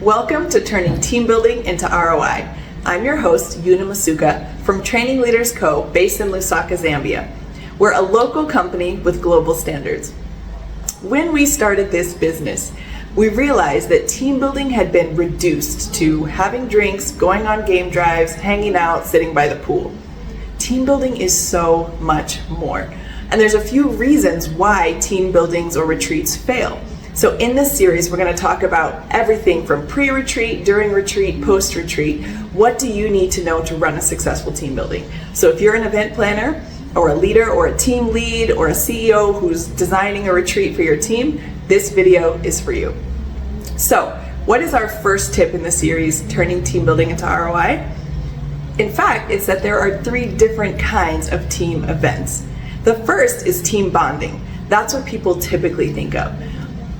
Welcome to Turning Team Building into ROI. I'm your host, Yuna from Training Leaders Co., based in Lusaka, Zambia. We're a local company with global standards. When we started this business, we realized that team building had been reduced to having drinks, going on game drives, hanging out, sitting by the pool. Team building is so much more. And there's a few reasons why team buildings or retreats fail. So in this series, we're going to talk about everything from pre-retreat, during retreat, post-retreat. What do you need to know to run a successful team building? So if you're an event planner or a leader or a team lead or a CEO who's designing a retreat for your team, this video is for you. So what is our first tip in the series, Turning Team Building into ROI? In fact, it's that there are 3 different kinds of team events. The first is team bonding. That's what people typically think of.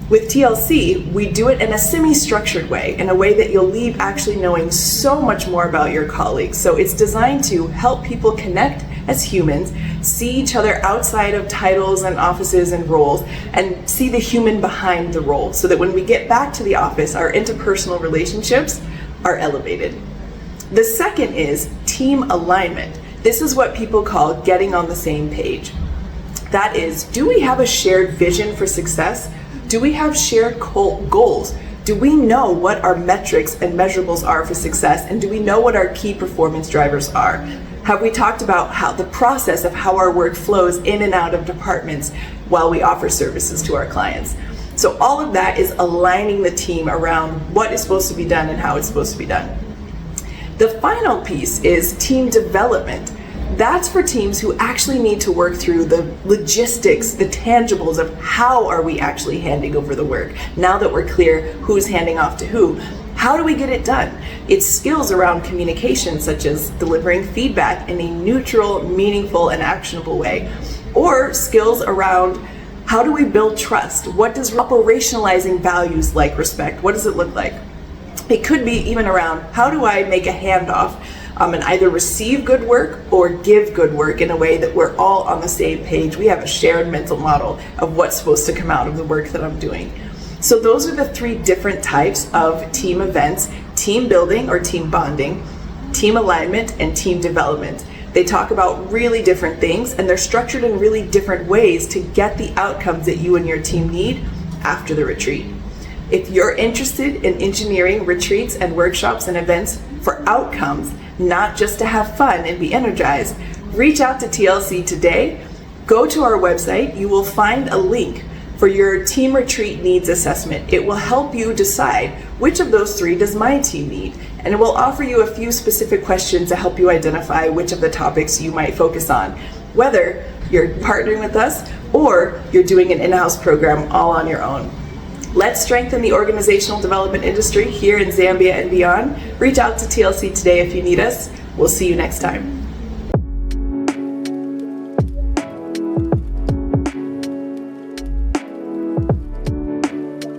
With TLC, we do it in a semi-structured way, in a way that you'll leave actually knowing so much more about your colleagues. So it's designed to help people connect as humans, see each other outside of titles and offices and roles, and see the human behind the role, so that when we get back to the office, our interpersonal relationships are elevated. The second is team alignment. This is what people call getting on the same page. That is, do we have a shared vision for success? Do we have shared goals? Do we know what our metrics and measurables are for success? And do we know what our key performance drivers are? Have we talked about how the process of how our work flows in and out of departments while we offer services to our clients? So all of that is aligning the team around what is supposed to be done and how it's supposed to be done. The final piece is team development. That's for teams who actually need to work through the logistics, the tangibles of how are we actually handing over the work. Now that we're clear who's handing off to who, how do we get it done? It's skills around communication, such as delivering feedback in a neutral, meaningful, and actionable way. Or skills around how do we build trust? What does operationalizing values like respect, what does it look like? It could be even around how do I make a handoff and either receive good work or give good work in a way that we're all on the same page. We have a shared mental model of what's supposed to come out of the work that I'm doing. So those are the 3 different types of team events: team building or team bonding, team alignment, and team development. They talk about really different things, and they're structured in really different ways to get the outcomes that you and your team need after the retreat. If you're interested in engineering retreats and workshops and events for outcomes, not just to have fun and be energized, reach out to TLC today. Go to our website. You will find a link for your team retreat needs assessment. It will help you decide which of those 3 does my team need, and it will offer you a few specific questions to help you identify which of the topics you might focus on, whether you're partnering with us or you're doing an in-house program all on your own. Let's strengthen the organizational development industry here in Zambia and beyond. Reach out to TLC today if you need us. We'll see you next time.